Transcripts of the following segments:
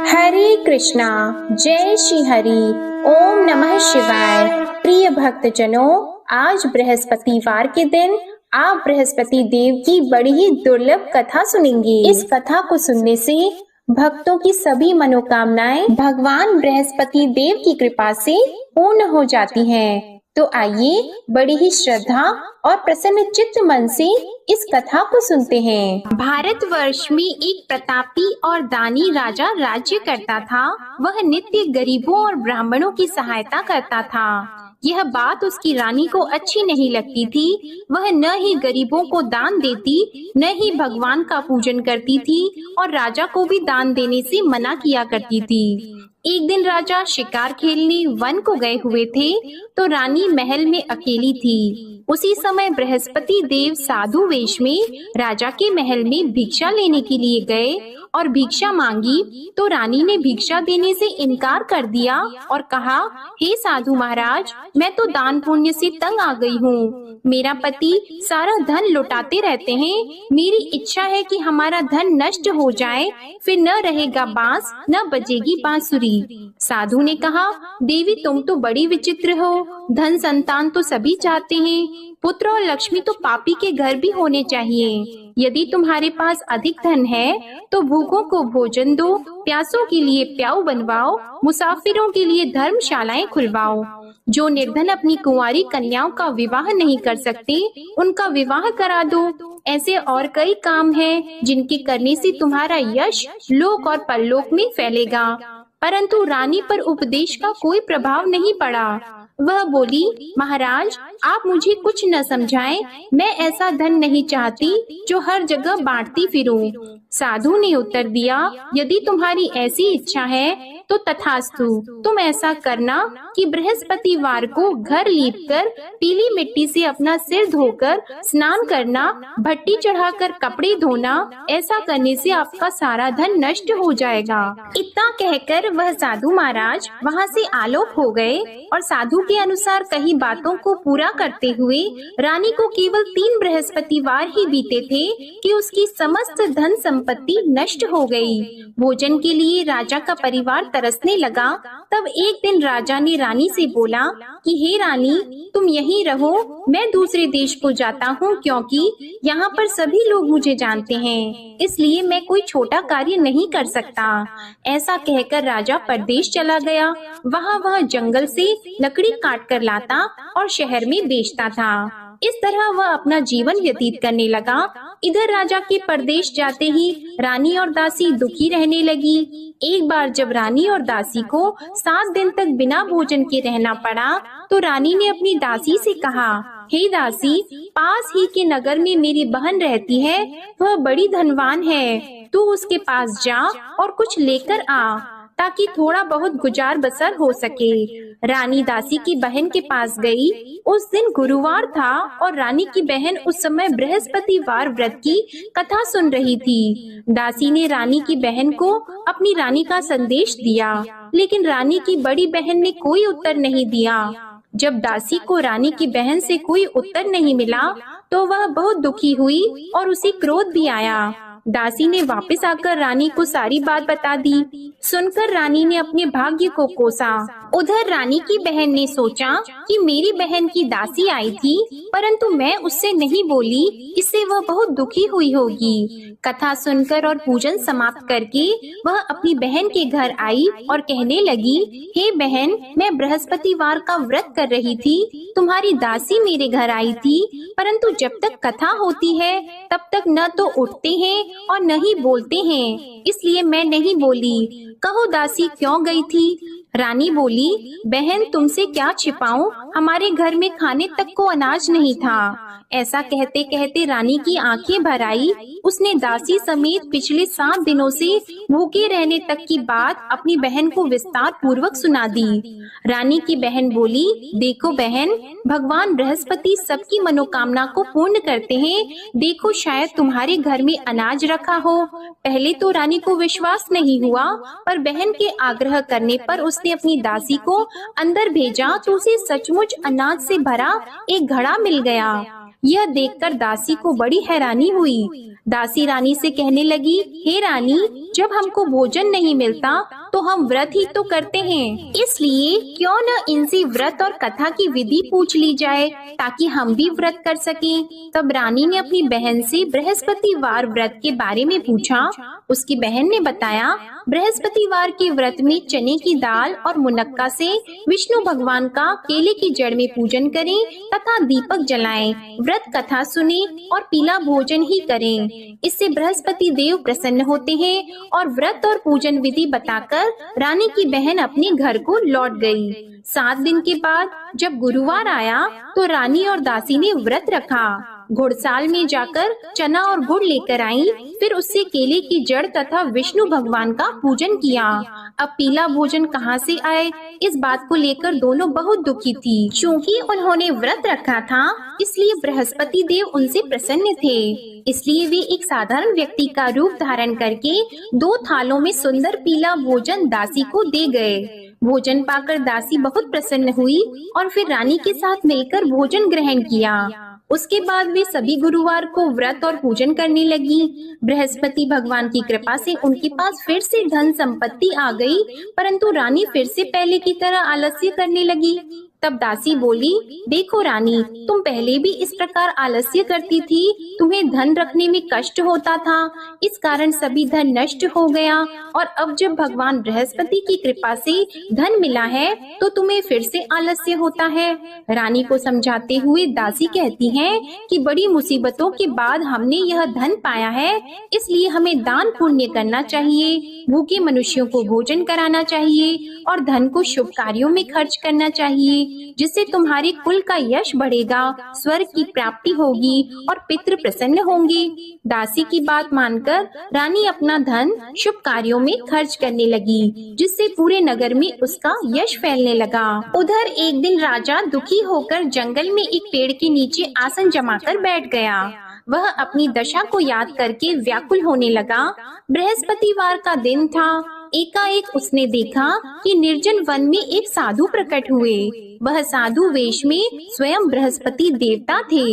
हरे कृष्णा। जय श्री हरि। ओम नमः शिवाय। प्रिय भक्तजनों, आज बृहस्पतिवार के दिन आप बृहस्पति देव की बड़ी ही दुर्लभ कथा सुनेंगे। इस कथा को सुनने से भक्तों की सभी मनोकामनाएं भगवान बृहस्पति देव की कृपा से पूर्ण हो जाती हैं। तो आइए बड़ी ही श्रद्धा और प्रसन्न चित्त मन से इस कथा को सुनते हैं। भारतवर्ष में एक प्रतापी और दानी राजा राज्य करता था। वह नित्य गरीबों और ब्राह्मणों की सहायता करता था। यह बात उसकी रानी को अच्छी नहीं लगती थी। वह न ही गरीबों को दान देती, न ही भगवान का पूजन करती थी और राजा को भी दान देने से मना किया करती थी। एक दिन राजा शिकार खेलने वन को गए हुए थे, तो रानी महल में अकेली थी। उसी समय बृहस्पति देव साधु वेश में राजा के महल में भिक्षा लेने के लिए गए और भिक्षा मांगी, तो रानी ने भिक्षा देने से इनकार कर दिया और कहा, हे साधु महाराज, मैं तो दान पुण्य से तंग आ गई हूँ। मेरा पति सारा धन लुटाते रहते हैं। मेरी इच्छा है कि हमारा धन नष्ट हो जाए, फिर न रहेगा बांस, न बजेगी बांसुरी। साधु ने कहा, देवी तुम तो बड़ी विचित्र हो। धन संतान तो सभी चाहते हैं, पुत्र और लक्ष्मी तो पापी के घर भी होने चाहिए। यदि तुम्हारे पास अधिक धन है तो भूखों को भोजन दो, प्यासों के लिए प्याऊ बनवाओ, मुसाफिरों के लिए धर्मशालाएं खुलवाओ। जो निर्धन अपनी कुंवारी कन्याओं का विवाह नहीं कर सकते, उनका विवाह करा दो। ऐसे और कई काम हैं जिनके करने से तुम्हारा यश लोक और परलोक में फैलेगा। परंतु रानी पर उपदेश का कोई प्रभाव नहीं पड़ा। वह बोली, महाराज आप मुझे कुछ न समझाएं। मैं ऐसा धन नहीं चाहती जो हर जगह बांटती फिरूं। साधु ने उत्तर दिया, यदि तुम्हारी ऐसी इच्छा है तो तथास्तु। तुम ऐसा करना कि बृहस्पतिवार को घर लीपकर पीली मिट्टी से अपना सिर धोकर स्नान करना, भट्टी चढ़ाकर कपड़े धोना। ऐसा करने से आपका सारा धन नष्ट हो जाएगा। इतना कहकर वह साधु महाराज वहाँ से आलोक हो गए और साधु के अनुसार कही बातों को पूरा करते हुए रानी को केवल 3 बृहस्पतिवार ही बीते थे कि उसकी समस्त धन संपत्ति नष्ट हो गई। भोजन के लिए राजा का परिवार तरसने लगा। तब एक दिन राजा ने रानी से बोला कि हे रानी, तुम यहीं रहो, मैं दूसरे देश को जाता हूँ, क्योंकि यहाँ पर सभी लोग मुझे जानते हैं, इसलिए मैं कोई छोटा कार्य नहीं कर सकता। ऐसा कहकर राजा परदेश चला गया। वहाँ वह जंगल से लकड़ी काट कर लाता और शहर में बेचता था। इस तरह वह अपना जीवन व्यतीत करने लगा। इधर राजा के परदेश जाते ही रानी और दासी दुखी रहने लगी। एक बार जब रानी और दासी को 7 दिन तक बिना भोजन के रहना पड़ा, तो रानी ने अपनी दासी से कहा, हे दासी, पास ही के नगर में मेरी बहन रहती है, वह बड़ी धनवान है। तू उसके पास जा और कुछ लेकर आ, ताकि थोड़ा बहुत गुजार बसर हो सके। रानी दासी की बहन के पास गई। उस दिन गुरुवार था और रानी की बहन उस समय बृहस्पतिवार व्रत की कथा सुन रही थी। दासी ने रानी की बहन को अपनी रानी का संदेश दिया, लेकिन रानी की बड़ी बहन ने कोई उत्तर नहीं दिया। जब दासी को रानी की बहन से कोई उत्तर नहीं मिला, तो वह बहुत दुखी हुई और उसे क्रोध भी आया। दासी ने वापस आकर रानी को सारी बात बता दी। सुनकर रानी ने अपने भाग्य को कोसा। उधर रानी की बहन ने सोचा कि मेरी बहन की दासी आई थी, परंतु मैं उससे नहीं बोली, इससे वह बहुत दुखी हुई होगी। कथा सुनकर और पूजन समाप्त करके वह अपनी बहन के घर आई और कहने लगी, हे बहन, मैं बृहस्पतिवार का व्रत कर रही थी, तुम्हारी दासी मेरे घर आई थी, परंतु जब तक कथा होती है तब तक न तो उठते हैं और न ही बोलते हैं, इसलिए मैं नहीं बोली। कहो दासी क्यों गई थी? रानी बोली, बहन तुमसे क्या छिपाऊं, हमारे घर में खाने तक को अनाज नहीं था। ऐसा कहते कहते रानी की आंखें भर आई। उसने दासी समेत पिछले 7 दिनों से भूखे रहने तक की बात अपनी बहन को विस्तार पूर्वक सुना दी। रानी की बहन बोली, देखो बहन, भगवान बृहस्पति सबकी मनोकामना को पूर्ण करते हैं। देखो शायद तुम्हारे घर में अनाज रखा हो। पहले तो रानी को विश्वास नहीं हुआ, पर बहन के आग्रह करने पर उसने अपनी दासी को अंदर भेजा तो उसे सचमुच अनाज से भरा एक घड़ा मिल गया। यह देखकर दासी को बड़ी हैरानी हुई। दासी रानी से कहने लगी, हे रानी, जब हमको भोजन नहीं मिलता तो हम व्रत ही तो करते हैं, इसलिए क्यों न इनसे व्रत और कथा की विधि पूछ ली जाए ताकि हम भी व्रत कर सकें। तब रानी ने अपनी बहन से बृहस्पतिवार व्रत के बारे में पूछा। उसकी बहन ने बताया, बृहस्पतिवार के व्रत में चने की दाल और मुनक्का से विष्णु भगवान का केले की जड़ में पूजन करें तथा दीपक जलाएं, व्रत कथा सुने और पीला भोजन ही करें। इससे बृहस्पति देव प्रसन्न होते हैं। और व्रत और पूजन विधि बताकर रानी की बहन अपने घर को लौट गई। 7 दिन के बाद जब गुरुवार आया तो रानी और दासी ने व्रत रखा। घुड़साल में जाकर चना और गुड़ लेकर आई, फिर उससे केले की जड़ तथा विष्णु भगवान का पूजन किया। अब पीला भोजन कहाँ से आए, इस बात को लेकर दोनों बहुत दुखी थी। क्योंकि उन्होंने व्रत रखा था, इसलिए बृहस्पति देव उनसे प्रसन्न थे। इसलिए वे एक साधारण व्यक्ति का रूप धारण करके 2 थालों में सुंदर पीला भोजन दासी को दे गए। भोजन पाकर दासी बहुत प्रसन्न हुई और फिर रानी के साथ मिलकर भोजन ग्रहण किया। उसके बाद वे सभी गुरुवार को व्रत और पूजन करने लगी। बृहस्पति भगवान की कृपा से उनके पास फिर से धन संपत्ति आ गई, परंतु रानी फिर से पहले की तरह आलस्य करने लगी। तब दासी बोली, देखो रानी, तुम पहले भी इस प्रकार आलस्य करती थी, तुम्हें धन रखने में कष्ट होता था, इस कारण सभी धन नष्ट हो गया, और अब जब भगवान बृहस्पति की कृपा से धन मिला है तो तुम्हें फिर से आलस्य होता है। रानी को समझाते हुए दासी कहती है कि बड़ी मुसीबतों के बाद हमने यह धन पाया है, इसलिए हमें दान पुण्य करना चाहिए, भूखे मनुष्यों को भोजन कराना चाहिए और धन को शुभ कार्यों में खर्च करना चाहिए, जिससे तुम्हारे कुल का यश बढ़ेगा, स्वर्ग की प्राप्ति होगी और पितृ प्रसन्न होंगे। दासी की बात मानकर रानी अपना धन शुभ कार्यों में खर्च करने लगी, जिससे पूरे नगर में उसका यश फैलने लगा। उधर एक दिन राजा दुखी होकर जंगल में एक पेड़ के नीचे आसन जमाकर बैठ गया। वह अपनी दशा को याद करके व्याकुल होने लगा। बृहस्पतिवार का दिन था। एकाएक उसने देखा कि निर्जन वन में एक साधु प्रकट हुए। वह साधु वेश में स्वयं बृहस्पति देवता थे।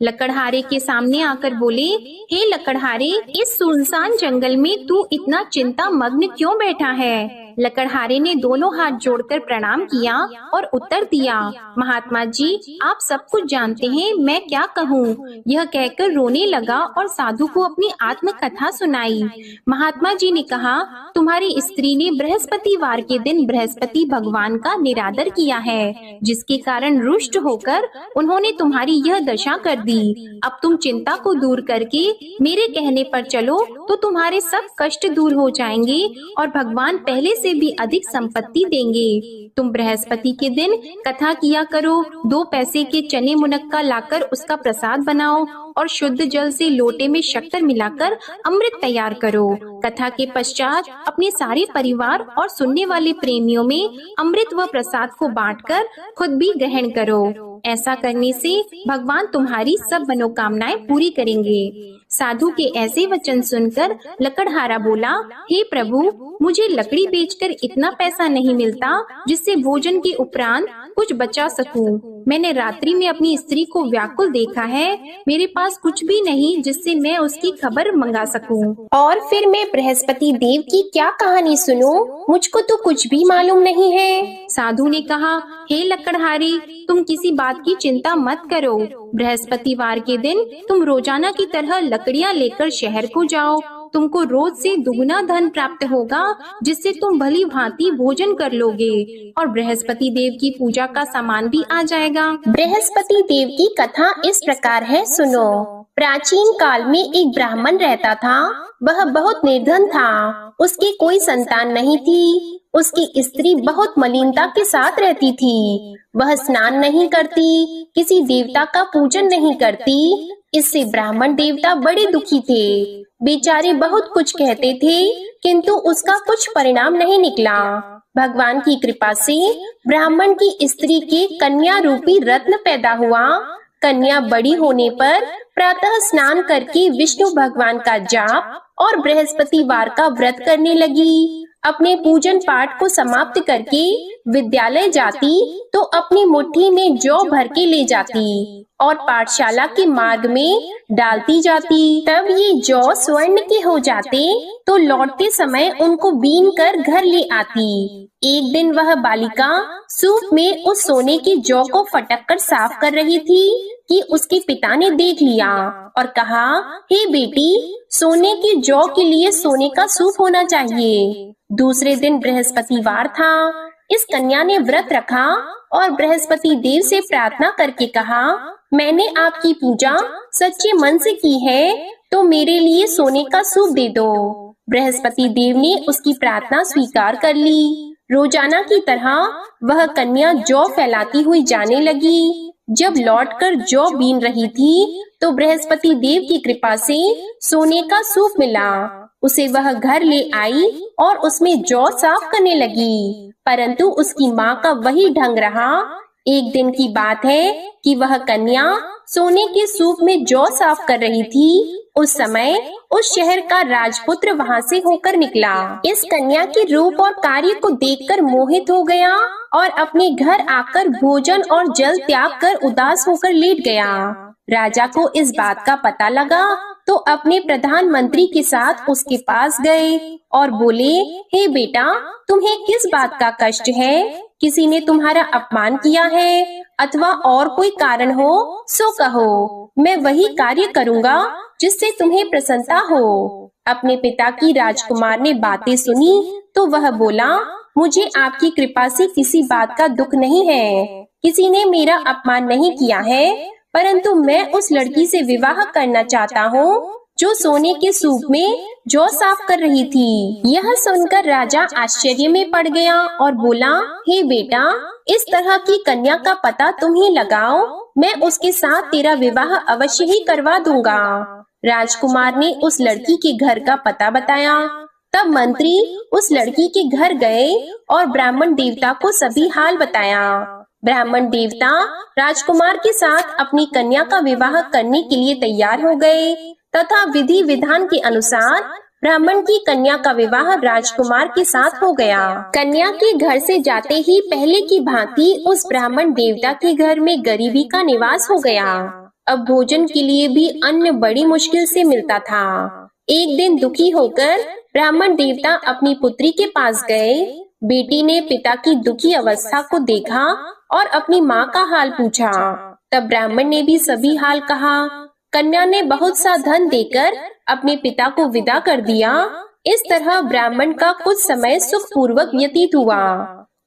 लकड़हारे के सामने आकर बोले, हे लकड़हारे, इस सुनसान जंगल में तू इतना चिंता मग्न क्यों बैठा है? लकड़हारे ने दोनों हाथ जोड़कर प्रणाम किया और उत्तर दिया, महात्मा जी, आप सब कुछ जानते हैं, मैं क्या कहूँ। यह कहकर रोने लगा और साधु को अपनी आत्म कथा सुनाई। महात्मा जी ने कहा, तुम्हारी स्त्री ने बृहस्पतिवार के दिन बृहस्पति भगवान का निरादर किया है, जिसके कारण रुष्ट होकर उन्होंने तुम्हारी यह दशा कर दी। अब तुम चिंता को दूर करके मेरे कहने पर चलो तो तुम्हारे सब कष्ट दूर हो जाएंगे और भगवान पहले से भी अधिक संपत्ति देंगे। तुम बृहस्पति के दिन कथा किया करो, 2 पैसे के चने मुनक्का लाकर उसका प्रसाद बनाओ और शुद्ध जल से लोटे में शक्कर मिलाकर अमृत तैयार करो। कथा के पश्चात अपने सारे परिवार और सुनने वाले प्रेमियों में अमृत व प्रसाद को बांटकर खुद भी ग्रहण करो। ऐसा करने से भगवान तुम्हारी सब मनोकामनाएं पूरी करेंगे। साधु के ऐसे वचन सुनकर लकड़हारा बोला, हे प्रभु, मुझे लकड़ी बेचकर इतना पैसा नहीं मिलता जिससे भोजन के उपरांत कुछ बचा सकूं। मैंने रात्रि में अपनी स्त्री को व्याकुल देखा है, मेरे पास कुछ भी नहीं जिससे मैं उसकी खबर मंगा सकूं। और फिर मैं बृहस्पति देव की क्या कहानी सुनूं? मुझको तो कुछ भी मालूम नहीं है। साधु ने कहा, हे लकड़हारी, तुम किसी बात की चिंता मत करो। बृहस्पतिवार के दिन तुम रोजाना की तरह लकड़ियां लेकर शहर को जाओ। तुमको रोज से दुगना धन प्राप्त होगा, जिससे तुम भली भांति भोजन कर लोगे और बृहस्पति देव की पूजा का सामान भी आ जाएगा। बृहस्पति देव की कथा इस प्रकार है, सुनो। प्राचीन काल में एक ब्राह्मण रहता था। वह बहुत निर्धन था। उसकी कोई संतान नहीं थी। उसकी स्त्री बहुत मलिनता के साथ रहती थी। वह स्नान नहीं करती, किसी देवता का पूजन नहीं करती। इससे ब्राह्मण देवता बड़े दुखी थे। बेचारे बहुत कुछ कहते थे, किंतु उसका कुछ परिणाम नहीं निकला। भगवान की कृपा से ब्राह्मण की स्त्री के कन्या रूपी रत्न पैदा हुआ। कन्या बड़ी होने पर प्रातः स्नान करके विष्णु भगवान का जाप और बृहस्पतिवार का व्रत करने लगी। अपने पूजन पाठ को समाप्त करके विद्यालय जाती तो अपनी मुट्ठी में जौ भर के ले जाती और पाठशाला के मार्ग में डालती जाती। तब ये जौ स्वर्ण के हो जाते तो लौटते समय उनको बीन कर घर ले आती। एक दिन वह बालिका सूप में उस सोने की जौ को फटक कर साफ कर रही थी कि उसके पिता ने देख लिया और कहा, हे बेटी, सोने की जौ के लिए सोने का सूप होना चाहिए। दूसरे दिन बृहस्पतिवार था। इस कन्या ने व्रत रखा और बृहस्पति देव से प्रार्थना करके कहा, मैंने आपकी पूजा सच्चे मन से की है तो मेरे लिए सोने का सूप दे दो। बृहस्पति देव ने उसकी प्रार्थना स्वीकार कर ली। रोजाना की तरह वह कन्या जौ फैलाती हुई जाने लगी। जब लौटकर जौ बीन रही थी तो बृहस्पति देव की कृपा से सोने का सूप मिला। उसे वह घर ले आई और उसमें जौ साफ करने लगी, परंतु उसकी माँ का वही ढंग रहा। एक दिन की बात है कि वह कन्या सोने के सूप में जौ साफ कर रही थी। उस समय उस शहर का राजपुत्र वहां से होकर निकला। इस कन्या के रूप और कार्य को देखकर मोहित हो गया और अपने घर आकर भोजन और जल त्याग कर उदास होकर लेट गया। राजा को इस बात का पता लगा तो अपने प्रधानमंत्री के साथ उसके पास गए और बोले, हे बेटा, तुम्हें किस बात का कष्ट है? किसी ने तुम्हारा अपमान किया है अथवा और कोई कारण हो सो कहो, मैं वही कार्य करूँगा जिससे तुम्हें प्रसन्नता हो। अपने पिता की राजकुमार ने बातें सुनी तो वह बोला, मुझे आपकी कृपा से किसी बात का दुख नहीं है। किसी ने मेरा अपमान नहीं किया है, परंतु मैं उस लड़की से विवाह करना चाहता हूँ जो सोने के सूप में जौ साफ कर रही थी। यह सुनकर राजा आश्चर्य में पड़ गया और बोला, हे बेटा, इस तरह की कन्या का पता तुम ही लगाओ, मैं उसके साथ तेरा विवाह अवश्य ही करवा दूंगा। राजकुमार ने उस लड़की के घर का पता बताया। तब मंत्री उस लड़की के घर गए और ब्राह्मण देवता को सभी हाल बताया। ब्राह्मण देवता राजकुमार के साथ अपनी कन्या का विवाह करने के लिए तैयार हो गए तथा विधि विधान के अनुसार ब्राह्मण की कन्या का विवाह राजकुमार के साथ हो गया। कन्या के घर से जाते ही पहले की भांति उस ब्राह्मण देवता के घर में गरीबी का निवास हो गया। अब भोजन के लिए भी अन्न बड़ी मुश्किल से मिलता था। एक दिन दुखी होकर ब्राह्मण देवता अपनी पुत्री के पास गए। बेटी ने पिता की दुखी अवस्था को देखा और अपनी माँ का हाल पूछा। तब ब्राह्मण ने भी सभी हाल कहा। कन्या ने बहुत सा धन देकर अपने पिता को विदा कर दिया। इस तरह ब्राह्मण का कुछ समय सुखपूर्वक व्यतीत हुआ।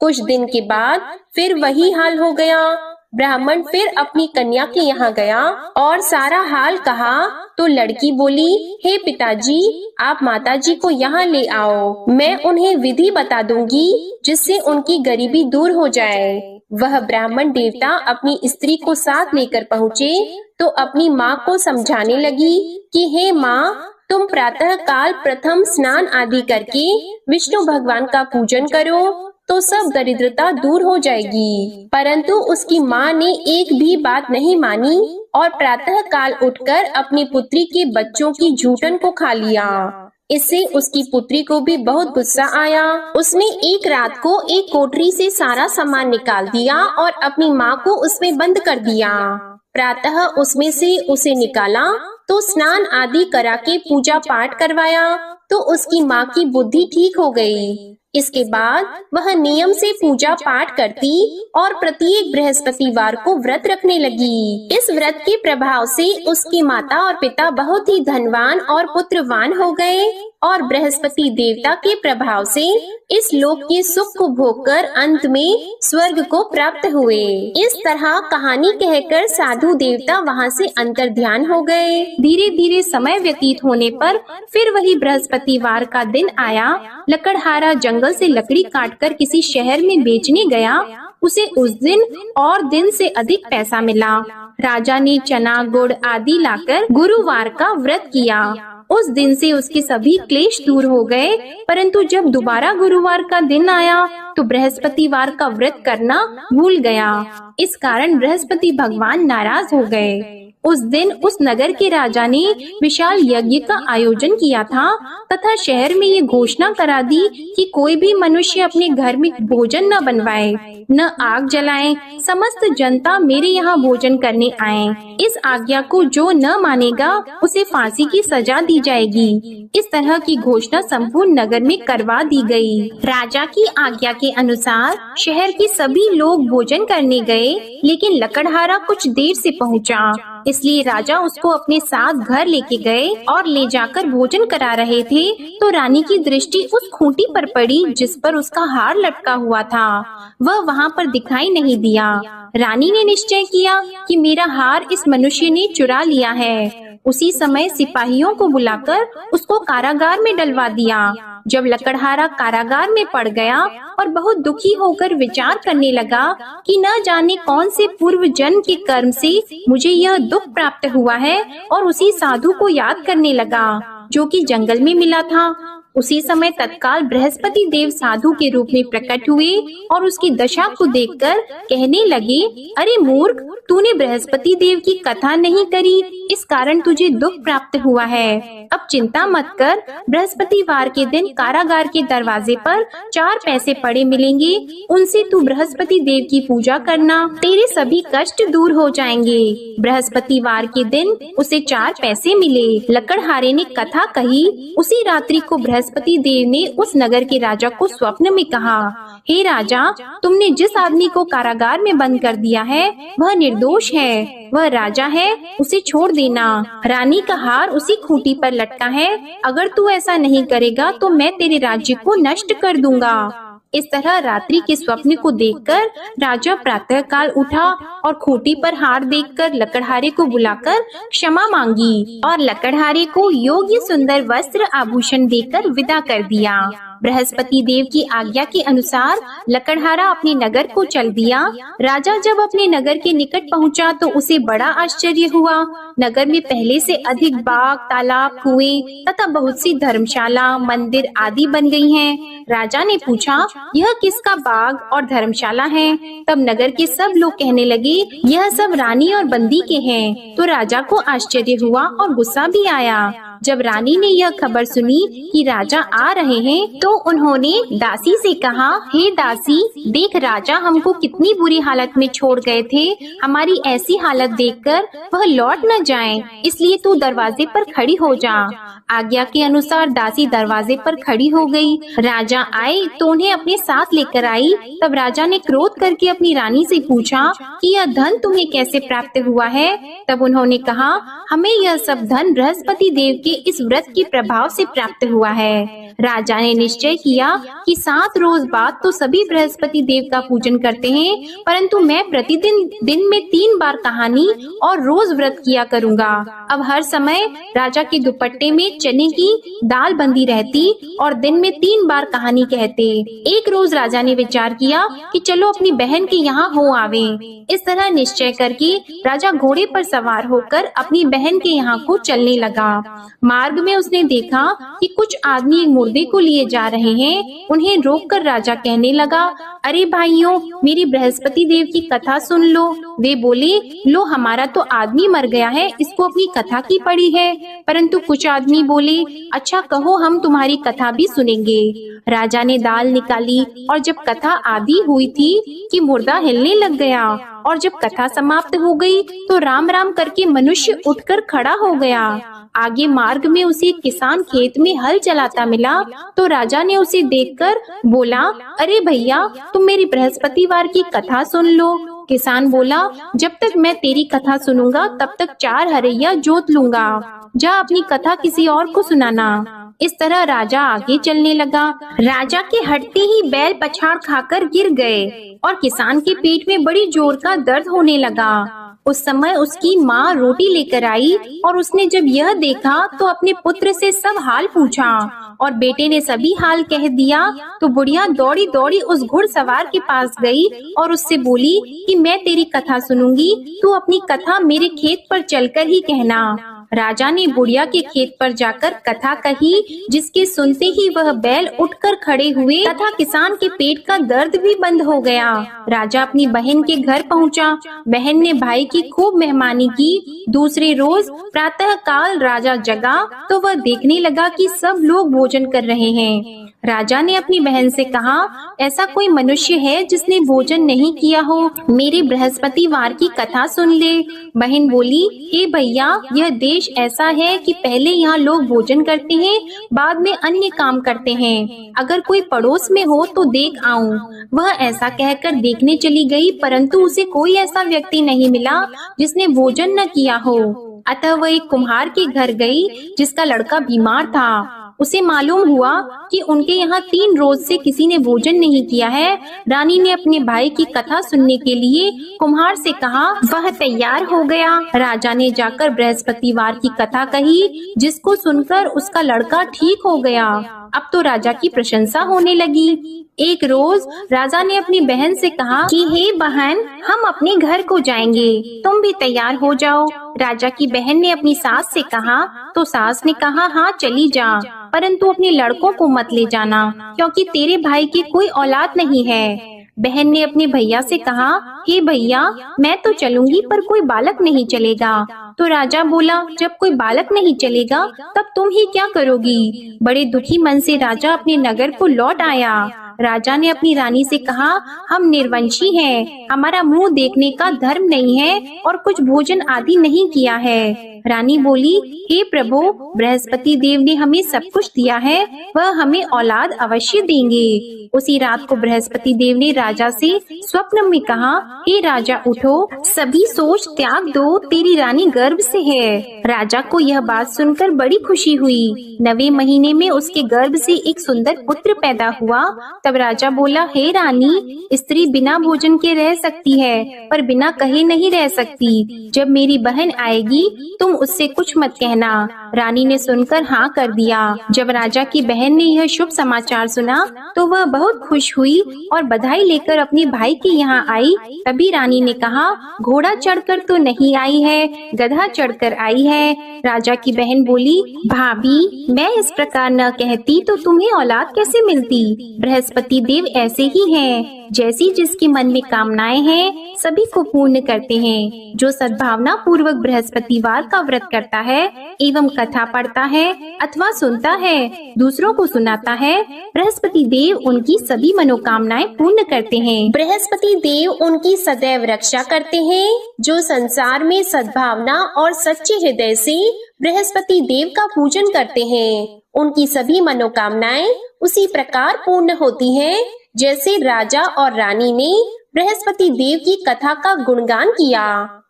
कुछ दिन के बाद फिर वही हाल हो गया। ब्राह्मण फिर अपनी कन्या के यहाँ गया और सारा हाल कहा तो लड़की बोली, हे पिताजी, आप माताजी को यहाँ ले आओ, मैं उन्हें विधि बता दूंगी जिससे उनकी गरीबी दूर हो जाए। वह ब्राह्मण देवता अपनी स्त्री को साथ लेकर पहुँचे तो अपनी माँ को समझाने लगी कि हे माँ, तुम प्रातः काल प्रथम स्नान आदि करके विष्णु भगवान का पूजन करो तो सब दरिद्रता दूर हो जाएगी। परंतु उसकी माँ ने एक भी बात नहीं मानी और प्रातः काल उठकर अपनी पुत्री के बच्चों की जूठन को खा लिया। इससे उसकी पुत्री को भी बहुत गुस्सा आया। उसने एक रात को एक कोठरी से सारा सामान निकाल दिया और अपनी माँ को उसमें बंद कर दिया। प्रातः उसमें से उसे निकाला तो स्नान आदि करा के पूजा पाठ करवाया तो उसकी माँ की बुद्धि ठीक हो गई। इसके बाद वह नियम से पूजा पाठ करती और प्रत्येक बृहस्पतिवार को व्रत रखने लगी। इस व्रत के प्रभाव से उसकी माता और पिता बहुत ही धनवान और पुत्रवान हो गए और बृहस्पति देवता के प्रभाव से इस लोक के सुख को भोगकर अंत में स्वर्ग को प्राप्त हुए। इस तरह कहानी कहकर साधु देवता वहाँ से अंतर्ध्यान हो गए। धीरे धीरे समय व्यतीत होने पर फिर वही बृहस्पतिवार का दिन आया। लकड़हारा जंगल से लकड़ी काटकर किसी शहर में बेचने गया। उसे उस दिन और दिन से अधिक पैसा मिला। राजा ने चना गुड़ आदि लाकर गुरुवार का व्रत किया। उस दिन से उसके सभी क्लेश दूर हो गए। परंतु जब दोबारा गुरुवार का दिन आया तो बृहस्पतिवार का व्रत करना भूल गया। इस कारण बृहस्पति भगवान नाराज हो गए। उस दिन उस नगर के राजा ने विशाल यज्ञ का आयोजन किया था तथा शहर में ये घोषणा करा दी कि कोई भी मनुष्य अपने घर में भोजन न बनवाए, न आग जलाए। समस्त जनता मेरे यहाँ भोजन करने आए। इस आज्ञा को जो न मानेगा उसे फांसी की सजा दी जाएगी। इस तरह की घोषणा संपूर्ण नगर में करवा दी गई। राजा की आज्ञा के अनुसार शहर के सभी लोग भोजन करने गए, लेकिन लकड़हारा कुछ देर से पहुँचा, इसलिए राजा उसको अपने साथ घर लेके गए और ले जाकर भोजन करा रहे थे तो रानी की दृष्टि उस खूंटी पर पड़ी जिस पर उसका हार लटका हुआ था। वह वहाँ पर दिखाई नहीं दिया। रानी ने निश्चय किया कि मेरा हार इस मनुष्य ने चुरा लिया है। उसी समय सिपाहियों को बुलाकर उसको कारागार में डलवा दिया। जब लकड़हारा कारागार में पड़ गया और बहुत दुखी होकर विचार करने लगा कि न जाने कौन से पूर्व जन्म के कर्म से मुझे यह दुख प्राप्त हुआ है, और उसी साधु को याद करने लगा जो कि जंगल में मिला था। उसी समय तत्काल बृहस्पति देव साधु के रूप में प्रकट हुए और उसकी दशा को देखकर कहने लगे, अरे मूर्ख, तूने बृहस्पति देव की कथा नहीं करी, इस कारण तुझे दुख प्राप्त हुआ है। अब चिंता मत कर, बृहस्पतिवार के दिन कारागार के दरवाजे पर 4 पैसे पड़े मिलेंगे, उनसे तू बृहस्पति देव की पूजा करना, तेरे सभी कष्ट दूर हो जाएंगे। बृहस्पतिवार के दिन उसे 4 पैसे मिले। लकड़हारे ने कथा कही। उसी रात्रि को बृहस्पति देव ने उस नगर के राजा को स्वप्न में कहा, हे राजा, तुमने जिस आदमी को कारागार में बंद कर दिया है वह निर्दोष है, वह राजा है, उसे छोड़ देना। रानी का हार उसी खूंटी पर लटका है, अगर तू ऐसा नहीं करेगा तो मैं तेरे राज्य को नष्ट कर दूंगा। इस तरह रात्रि के स्वप्न को देखकर राजा प्रातः काल उठा और खूंटी पर हार देखकर लकड़हारे को बुलाकर क्षमा मांगी और लकड़हारे को योग्य सुंदर वस्त्र आभूषण देकर विदा कर दिया। बृहस्पति देव की आज्ञा के अनुसार लकड़हारा अपने नगर को चल दिया। राजा जब अपने नगर के निकट पहुंचा तो उसे बड़ा आश्चर्य हुआ। नगर में पहले से अधिक बाग, तालाब, कुएं तथा बहुत सी धर्मशाला, मंदिर आदि बन गई हैं। राजा ने पूछा, यह किसका बाग और धर्मशाला है? तब नगर के सब लोग कहने लगे, यह सब रानी और बंदी के हैं। तो राजा को आश्चर्य हुआ और गुस्सा भी आया। जब रानी ने यह खबर सुनी कि राजा आ रहे हैं तो उन्होंने दासी से कहा, हे दासी, देख राजा हमको कितनी बुरी हालत में छोड़ गए थे। हमारी ऐसी हालत देखकर वह लौट न जाएं, इसलिए तू दरवाजे पर खड़ी हो जा। आज्ञा के अनुसार दासी दरवाजे पर खड़ी हो गई। राजा आए तो उन्हें अपने साथ लेकर आई। तब राजा ने क्रोध करके अपनी रानी से पूछा कि यह धन तुम्हें कैसे प्राप्त हुआ है? तब उन्होंने कहा, हमें यह सब धन बृहस्पति देव के इस व्रत के प्रभाव से प्राप्त हुआ है। राजा ने निश्चय किया कि 7 रोज बाद तो सभी बृहस्पति देव का पूजन करते हैं, परंतु मैं प्रतिदिन दिन में 3 बार कहानी और रोज व्रत किया करूँगा। अब हर समय राजा के दुपट्टे में चने की दाल बंधी रहती और दिन में 3 बार कहानी कहते। एक रोज राजा ने विचार किया कि चलो अपनी बहन के यहाँ हो आवे। इस तरह निश्चय करके राजा घोड़े पर सवार होकर अपनी बहन के यहाँ को चलने लगा। मार्ग में उसने देखा कि कुछ आदमी एक मुर्दे को लिए जा रहे हैं। उन्हें रोककर राजा कहने लगा, अरे भाइयों, मेरी बृहस्पति देव की कथा सुन लो। वे बोले, लो हमारा तो आदमी मर गया है, इसको अपनी कथा की पड़ी है। परंतु कुछ आदमी बोले, अच्छा कहो, हम तुम्हारी कथा भी सुनेंगे। राजा ने दाल निकाली और जब कथा आदि हुई थी कि मुर्दा हिलने लग गया, और जब कथा समाप्त हो गई तो राम राम करके मनुष्य उठकर खड़ा हो गया। आगे मार्ग में उसे एक किसान खेत में हल चलाता मिला तो राजा ने उसे देखकर बोला, अरे भैया, तुम मेरी बृहस्पतिवार की कथा सुन लो। किसान बोला, जब तक मैं तेरी कथा सुनूंगा तब तक 4 हरैया जोत लूंगा। जा अपनी कथा किसी और को सुनाना। इस तरह राजा आगे चलने लगा। राजा के हटते ही बैल पछाड़ खाकर गिर गए और किसान के पेट में बड़ी जोर का दर्द होने लगा। उस समय उसकी माँ रोटी लेकर आई और उसने जब यह देखा तो अपने पुत्र से सब हाल पूछा और बेटे ने सभी हाल कह दिया। तो बुढ़िया दौड़ी दौड़ी उस घुड़सवार के पास गई और उससे बोली कि मैं तेरी कथा सुनूंगी, तू अपनी कथा मेरे खेत पर चलकर ही कहना। राजा ने बुढ़िया के खेत पर जाकर कथा कही, जिसके सुनते ही वह बैल उठकर खड़े हुए तथा किसान के पेट का दर्द भी बंद हो गया। राजा अपनी बहन के घर पहुंचा। बहन ने भाई की खूब मेहमानी की। दूसरे रोज प्रातः काल राजा जगा तो वह देखने लगा कि सब लोग भोजन कर रहे हैं। राजा ने अपनी बहन से कहा, ऐसा कोई मनुष्य है जिसने भोजन नहीं किया हो? मेरे बृहस्पतिवार की कथा सुन ले। बहन बोली, हे भैया, यह देश ऐसा है कि पहले यहाँ लोग भोजन करते हैं, बाद में अन्य काम करते हैं। अगर कोई पड़ोस में हो तो देख आऊं। वह ऐसा कहकर देखने चली गई, परंतु उसे कोई ऐसा व्यक्ति नहीं मिला जिसने भोजन न किया हो। अतः वह एक कुम्हार के घर गई जिसका लड़का बीमार था। उसे मालूम हुआ कि उनके यहाँ 3 रोज से किसी ने भोजन नहीं किया है। रानी ने अपने भाई की कथा सुनने के लिए कुम्हार से कहा। वह तैयार हो गया। राजा ने जाकर बृहस्पतिवार की कथा कही, जिसको सुनकर उसका लड़का ठीक हो गया। अब तो राजा की प्रशंसा होने लगी। एक रोज राजा ने अपनी बहन से कहा कि हे बहन, हम अपने घर को जाएंगे, तुम भी तैयार हो जाओ। राजा की बहन ने अपनी सास से कहा तो सास ने कहा, हाँ चली जा, परंतु अपने लड़कों को मत ले जाना, क्योंकि तेरे भाई की कोई औलाद नहीं है। बहन ने अपने भैया से कहा, हे भैया, मैं तो चलूंगी पर कोई बालक नहीं चलेगा। तो राजा बोला, जब कोई बालक नहीं चलेगा तब तुम ही क्या करोगी? बड़े दुखी मन से राजा अपने नगर को लौट आया। राजा ने अपनी रानी से कहा, हम निर्वंशी हैं, हमारा मुंह देखने का धर्म नहीं है और कुछ भोजन आदि नहीं किया है। रानी बोली, हे प्रभु, बृहस्पति देव ने हमें सब कुछ दिया है, वह हमें औलाद अवश्य देंगे। उसी रात को बृहस्पति देव ने राजा से स्वप्न में कहा, हे राजा उठो, सभी सोच त्याग दो, तेरी रानी गर्भ से है। राजा को यह बात सुनकर बड़ी खुशी हुई। 9वें महीने में उसके गर्भ से एक सुंदर पुत्र पैदा हुआ। तब राजा बोला, हे रानी, स्त्री बिना भोजन के रह सकती है, पर बिना कहे नहीं रह सकती। जब मेरी बहन आएगी तुम उससे कुछ मत कहना। रानी ने सुनकर हाँ कर दिया। जब राजा की बहन ने यह शुभ समाचार सुना तो वह बहुत खुश हुई और बधाई लेकर अपने भाई के यहाँ आई। तभी रानी ने कहा, घोड़ा चढ़कर तो नहीं आई है, गधा चढ़कर आई है। राजा की बहन बोली, भाभी, मैं इस प्रकार न कहती तो तुम्हें औलाद कैसे मिलती? बृहस्पति देव ऐसे ही हैं, जैसी जिसके मन में कामनाएं हैं सभी को पूर्ण करते हैं। जो सद्भावना पूर्वक बृहस्पतिवार का व्रत करता है एवं कथा पढ़ता है अथवा सुनता है, दूसरों को सुनाता है, बृहस्पति देव उनकी सभी मनोकामनाएं पूर्ण करते हैं। बृहस्पति देव उनकी सदैव रक्षा करते हैं। जो संसार में सद्भावना और सच्चे हृदय से बृहस्पति देव का पूजन करते हैं, उनकी सभी मनोकामनाएं उसी प्रकार पूर्ण होती हैं जैसे राजा और रानी ने बृहस्पति देव की कथा का गुणगान किया।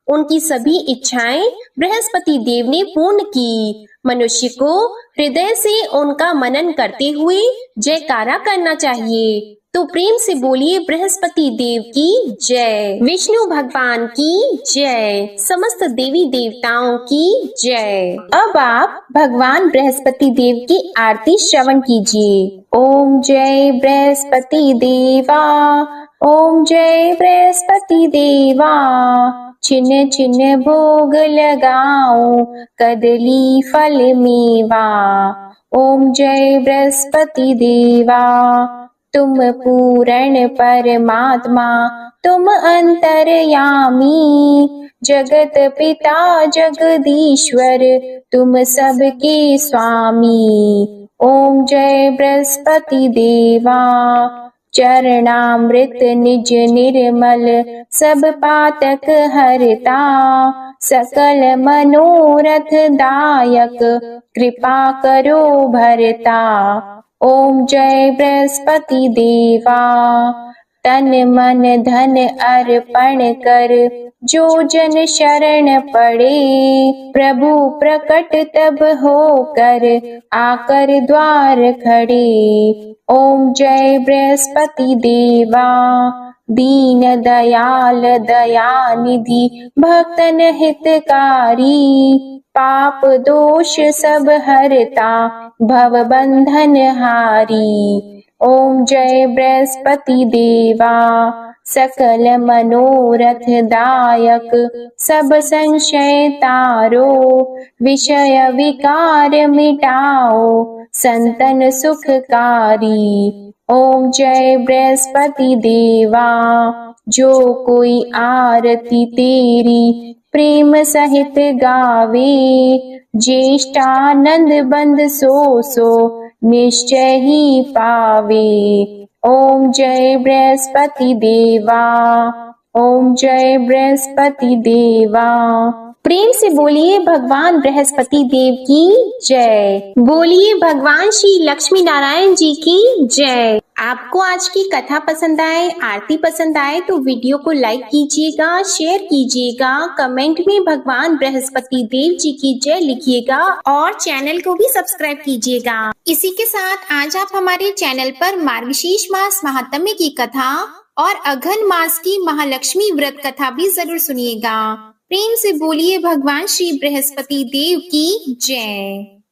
उनकी सभी इच्छाएं बृहस्पति देव ने पूर्ण की। मनुष्य को हृदय से उनका मनन करते हुए जयकारा करना चाहिए। तो प्रेम से बोलिए, बृहस्पति देव की जय, विष्णु भगवान की जय, समस्त देवी देवताओं की जय। अब आप भगवान बृहस्पति देव की आरती श्रवण कीजिए। ओम जय बृहस्पति देवा, ओम जय बृहस्पति देवा, छिन्न छिन्न भोग लगाओ, कदली फल मेवा। ओम जय बृहस्पति देवा, तुम पूर्ण परमात्मा, तुम अंतर्यामी, जगत पिता जगदीश्वर, तुम सबके स्वामी। ओम जय बृहस्पति देवा, चरणामृत निज निर्मल, सब पातक हरता, सकल मनोरथ दायक, कृपा करो भरता। ओम जय बृहस्पति देवा, तन मन धन अर्पण कर, जो जन शरण पड़े, प्रभु प्रकट तब होकर, आकर द्वार खड़े। ओम जय बृहस्पति देवा, दीन दयाल दयानिधि, भक्तन हितकारी, पाप दोष सब हरता, भव बंधन हारी। ओम जय बृहस्पति देवा, सकल मनोरथ दायक सब संशय तारो, विषय विकार मिटाओ संतन सुखकारी। ओम जय बृहस्पति देवा, जो कोई आरती तेरी प्रेम सहित गावे, ज्येष्ठानंद बंद सो निश्चय ही पावे। ओम जय बृहस्पति देवा, ओम जय बृहस्पति देवा। प्रेम से बोलिए भगवान बृहस्पति देव की जय। बोलिए भगवान श्री लक्ष्मी नारायण जी की जय। आपको आज की कथा पसंद आए, आरती पसंद आए तो वीडियो को लाइक कीजिएगा, शेयर कीजिएगा, कमेंट में भगवान बृहस्पति देव जी की जय लिखिएगा और चैनल को भी सब्सक्राइब कीजिएगा। इसी के साथ आज आप हमारे चैनल पर मार्गशीर्ष मास महात्म्य की कथा और अघन मास की महालक्ष्मी व्रत कथा भी जरूर सुनिएगा। प्रेम से बोलिए भगवान श्री बृहस्पति देव की जय।